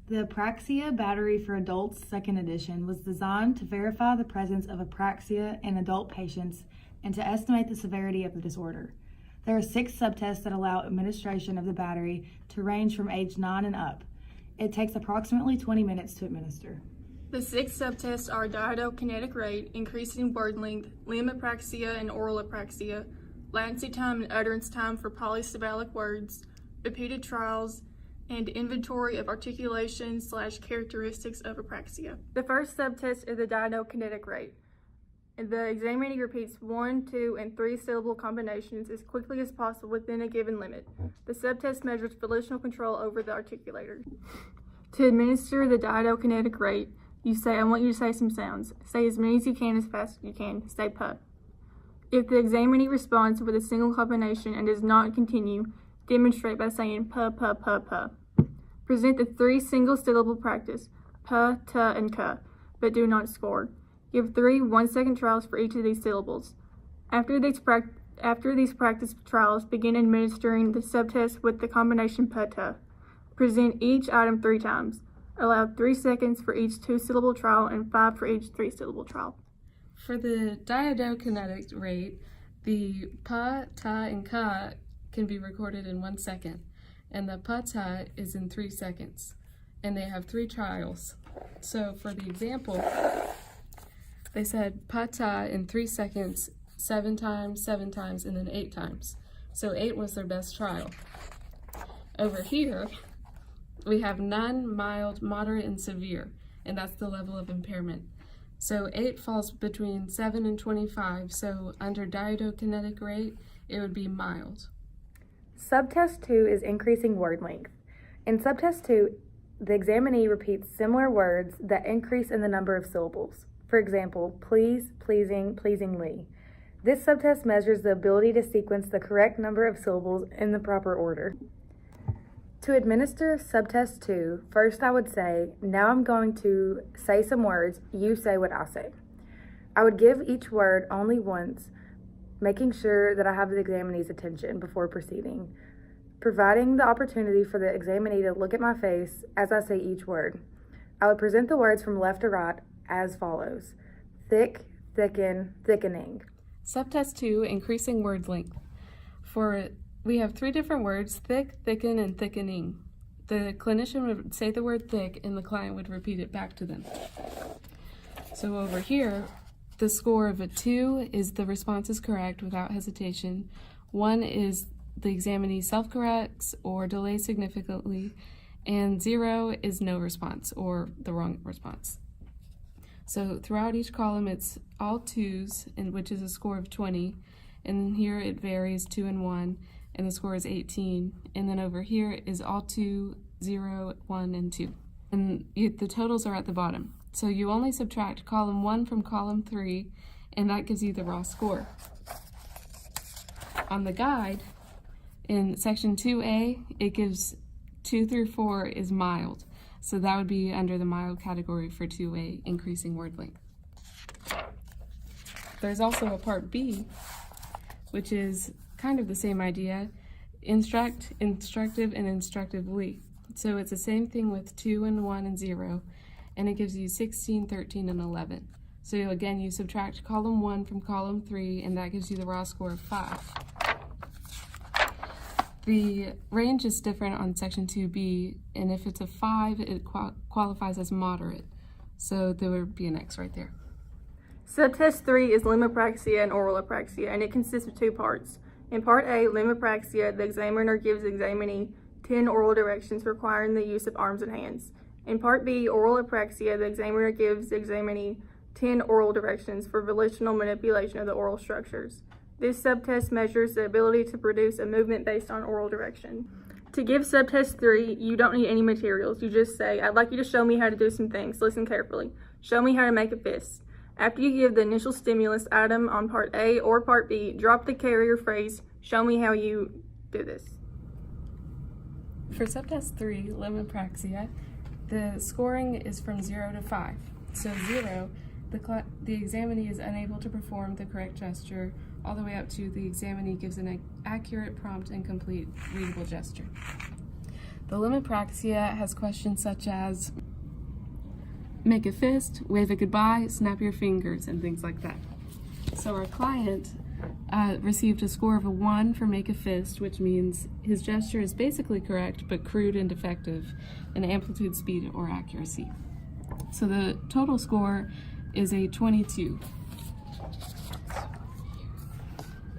The Apraxia Battery for Adults, 2nd edition, was designed to verify the presence of apraxia in adult patients and to estimate the severity of the disorder. There are 6 subtests that allow administration of the battery to range from age 9 and up. It takes approximately 20 minutes to administer. The 6 subtests are diadokinetic rate, increasing word length, limb apraxia and oral apraxia, latency time and utterance time for polysyllabic words, repeated trials, and inventory of articulation/characteristics of apraxia. The first subtest is the diadokinetic rate. The examinee repeats 1, 2, and 3 syllable combinations as quickly as possible within a given limit. The subtest measures volitional control over the articulator. To administer the diadokinetic rate, you say, I want you to say some sounds. Say as many as you can, as fast as you can. Say puh. If the examinee responds with a single combination and does not continue, demonstrate by saying puh, puh, puh, puh. Present the 3 single-syllable practice, puh, tuh, and kuh, but do not score. Give 3 1-second trials for each of these syllables. After these practice trials, begin administering the subtest with the combination puh, tuh. Present each item 3 times. Allow 3 seconds for each 2-syllable trial and 5 for each 3-syllable trial. For the diadokinetic rate, the puh, tuh, and kuh can be recorded in 1 second, and the puh, tuh is in 3 seconds, and they have 3 trials. So for the example, they said puh, tuh in 3 seconds, 7 times, 7 times, and then 8 times. So 8 was their best trial. Over here, we have none, mild, moderate, and severe, and that's the level of impairment. So 8 falls between 7 and 25, so under diadokinetic rate, it would be mild. Subtest 2 is increasing word length. In subtest 2, the examinee repeats similar words that increase in the number of syllables. For example, please, pleasing, pleasingly. This subtest measures the ability to sequence the correct number of syllables in the proper order. To administer subtest 2, first I would say, now I'm going to say some words, you say what I say. I would give each word only once, making sure that I have the examinee's attention before proceeding, providing the opportunity for the examinee to look at my face as I say each word. I would present the words from left to right as follows: thick, thicken, thickening. Subtest 2, increasing word length. We have 3 different words, thick, thicken, and thickening. The clinician would say the word thick and the client would repeat it back to them. So over here, the score of a 2 is the response is correct without hesitation. 1 is the examinee self-corrects or delays significantly, and 0 is no response or the wrong response. So throughout each column, it's all 2s, which is a score of 20, and here it varies 2 and 1, and the score is 18, and then over here is all 2, 0, 1, and 2. And the totals are at the bottom. So you only subtract column 1 from column 3, and that gives you the raw score. On the guide, in section 2A, it gives 2 through 4 is mild. So that would be under the mild category for 2A, increasing word length. There's also a part B, which is kind of the same idea, instruct, instructive, and instructively. So it's the same thing with 2 and 1 and 0, and it gives you 16, 13, and 11. So again, you subtract column 1 from column 3, and that gives you the raw score of 5. The range is different on section 2B, and if it's a 5, it qualifies as moderate. So there would be an X right there. Subtest 3 is limb apraxia and oral apraxia, and it consists of 2 parts. In part A, limb apraxia, the examiner gives the examinee 10 oral directions requiring the use of arms and hands. In part B, oral apraxia, the examiner gives the examinee 10 oral directions for volitional manipulation of the oral structures. This subtest measures the ability to produce a movement based on oral direction. To give subtest 3, you don't need any materials. You just say, I'd like you to show me how to do some things. Listen carefully. Show me how to make a fist. After you give the initial stimulus item on part A or part B, drop the carrier phrase, show me how you do this. For subtest 3, limb apraxia, the scoring is from 0 to 5. So 0, the examinee is unable to perform the correct gesture, all the way up to the examinee gives an accurate, prompt, and complete readable gesture. The Apraxia has questions such as make a fist, wave a goodbye, snap your fingers, and things like that. So our client received a score of a 1 for make a fist, which means his gesture is basically correct but crude and defective in amplitude, speed, or accuracy. So the total score is a 22.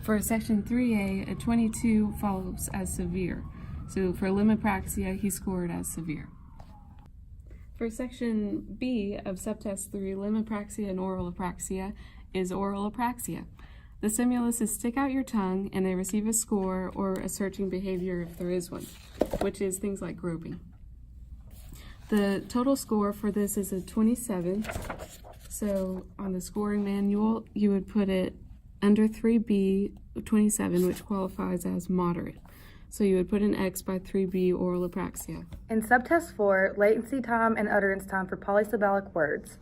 For section 3A, a 22 follows as severe. So for Apraxia, he scored as severe. For section B of subtest 3, Apraxia and oral apraxia, is oral apraxia. The stimulus is stick out your tongue and they receive a score or a searching behavior if there is one, which is things like groping. The total score for this is a 27. So on the scoring manual, you would put it under 3B 27, which qualifies as moderate. So you would put an X by 3B oral apraxia. In subtest 4, latency time and utterance time for polysyllabic words,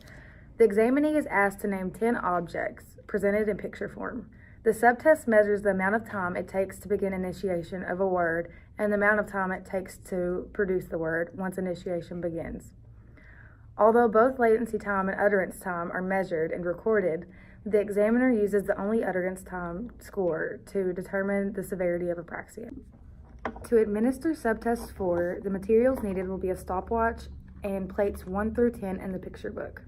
the examinee is asked to name 10 objects presented in picture form. The subtest measures the amount of time it takes to begin initiation of a word and the amount of time it takes to produce the word once initiation begins. Although both latency time and utterance time are measured and recorded, the examiner uses the only utterance time score to determine the severity of apraxia. To administer subtest 4, the materials needed will be a stopwatch and plates 1 through 10 in the picture book.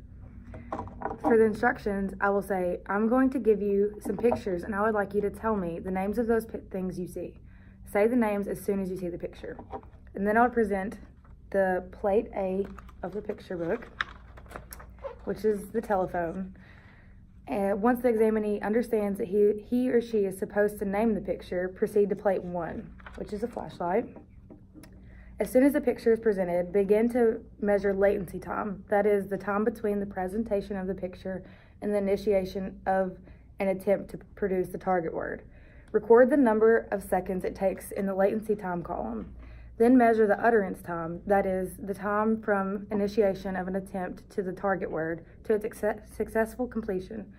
For the instructions, I will say, I'm going to give you some pictures and I would like you to tell me the names of those things you see. Say the names as soon as you see the picture. And then I'll present the plate A of the picture book, which is the telephone. And once the examinee understands that he or she is supposed to name the picture, proceed to plate 1, which is a flashlight. As soon as the picture is presented, begin to measure latency time. That is the time between the presentation of the picture and the initiation of an attempt to produce the target word. Record the number of seconds it takes in the latency time column. Then measure the utterance time, that is the time from initiation of an attempt to the target word to its successful completion.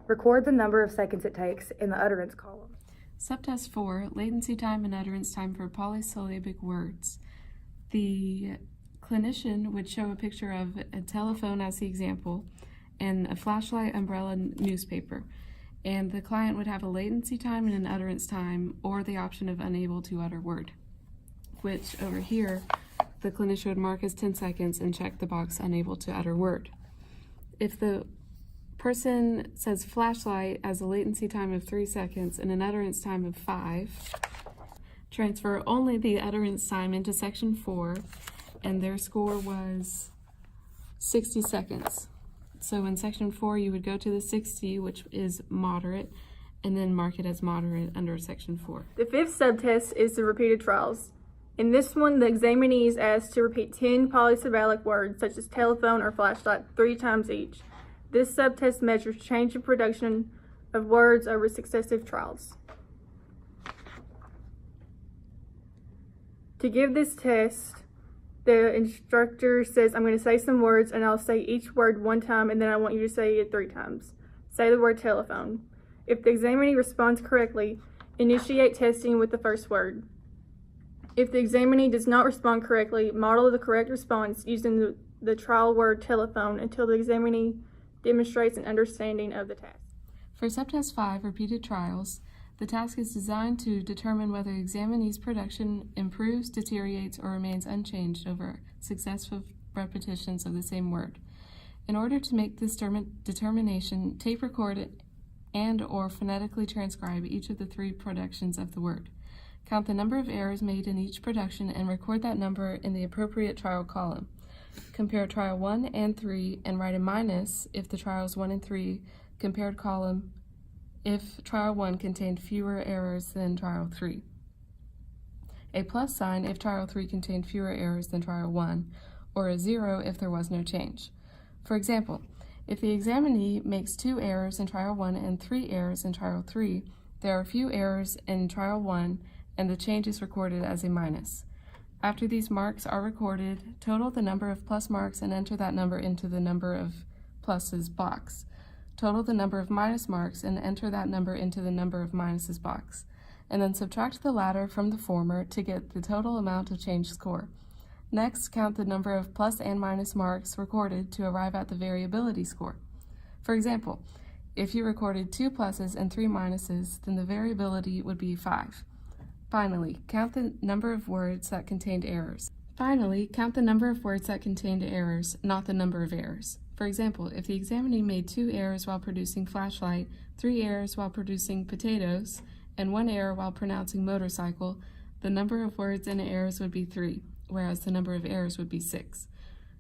Record the number of seconds it takes in the utterance column. Subtest 4, latency time and utterance time for polysyllabic words. The clinician would show a picture of a telephone as the example and a flashlight, umbrella, newspaper. And the client would have a latency time and an utterance time or the option of unable to utter word, which over here, the clinician would mark as 10 seconds and check the box unable to utter word. If the person says flashlight as a latency time of 3 seconds and an utterance time of 5, transfer only the utterance time into section 4, and their score was 60 seconds. So in section 4, you would go to the 60, which is moderate, and then mark it as moderate under section 4. The 5th subtest is the repeated trials. In this one, the examinee is asked to repeat 10 polysyllabic words, such as telephone or flashlight, 3 times each. This subtest measures change in production of words over successive trials. To give this test, the instructor says, I'm going to say some words and I'll say each word 1 time and then I want you to say it 3 times. Say the word telephone. If the examinee responds correctly, initiate testing with the first word. If the examinee does not respond correctly, model the correct response using the trial word telephone until the examinee demonstrates an understanding of the task. For subtest 5, repeated trials, the task is designed to determine whether the examinee's production improves, deteriorates, or remains unchanged over successive repetitions of the same word. In order to make this determination, tape record and or phonetically transcribe each of the 3 productions of the word. Count the number of errors made in each production and record that number in the appropriate trial column. Compare trial 1 and 3 and write a minus if the trials 1 and 3 compared column if trial 1 contained fewer errors than trial 3. A plus sign if trial 3 contained fewer errors than trial 1, or a 0 if there was no change. For example, if the examinee makes 2 errors in trial 1 and 3 errors in trial 3, there are few errors in trial 1 and the change is recorded as a minus. After these marks are recorded, total the number of plus marks and enter that number into the number of pluses box. Total the number of minus marks and enter that number into the number of minuses box. And then subtract the latter from the former to get the total amount of change score. Next, count the number of plus and minus marks recorded to arrive at the variability score. For example, if you recorded 2 pluses and 3 minuses, then the variability would be 5. Finally, count the number of words that contained errors. Not the number of errors. For example, if the examinee made 2 errors while producing flashlight, 3 errors while producing potatoes, and 1 error while pronouncing motorcycle, the number of words and errors would be 3, whereas the number of errors would be 6.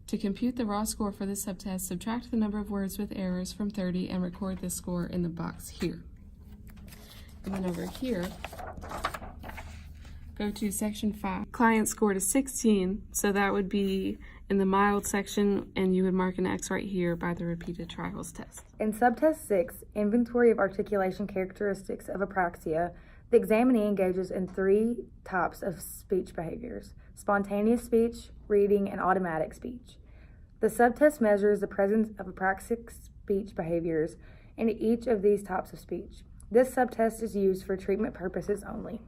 To compute the raw score for this subtest, subtract the number of words with errors from 30 and record this score in the box here. And then over here, go to section 5. Client scored a 16, so that would be in the mild section, and you would mark an X right here by the repeated trials test. In subtest 6, inventory of articulation characteristics of apraxia, the examinee engages in 3 types of speech behaviors: spontaneous speech, reading, and automatic speech. The subtest measures the presence of apraxic speech behaviors in each of these types of speech. This subtest is used for treatment purposes only.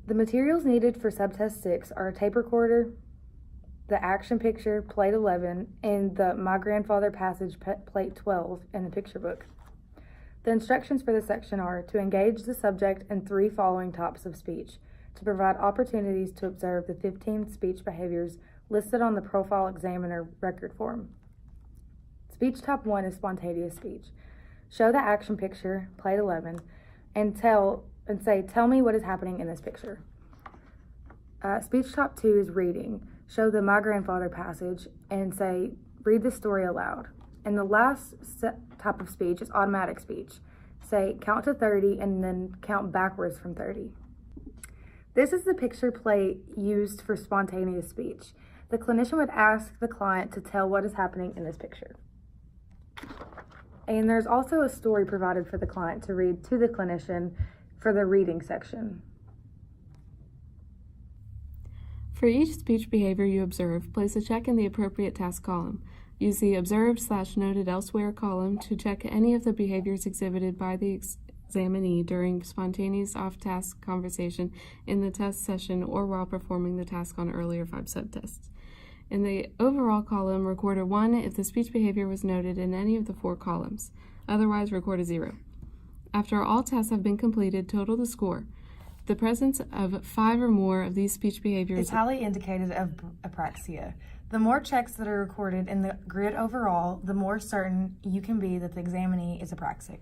The materials needed for subtest 6 are a tape recorder, the action picture, plate 11, and the My Grandfather passage, plate 12, in the picture book. The instructions for this section are to engage the subject in 3 following types of speech, to provide opportunities to observe the 15 speech behaviors listed on the profile examiner record form. Speech type 1 is spontaneous speech. Show the action picture, plate 11, and say, tell me what is happening in this picture. Speech type 2 is reading. Show the My Grandfather passage and say, read the story aloud. And the last type of speech is automatic speech. Say, count to 30 and then count backwards from 30. This is the picture plate used for spontaneous speech. The clinician would ask the client to tell what is happening in this picture. And there's also a story provided for the client to read to the clinician for the reading section. For each speech behavior you observe, place a check in the appropriate task column. Use the Observed/Noted Elsewhere column to check any of the behaviors exhibited by the examinee during spontaneous off-task conversation in the test session or while performing the task on earlier 5 subtests. In the Overall column, record a 1 if the speech behavior was noted in any of the 4 columns. Otherwise, record a 0. After all tests have been completed, total the score. The presence of 5 or more of these speech behaviors is highly indicative of apraxia. The more checks that are recorded in the grid overall, the more certain you can be that the examinee is apraxic.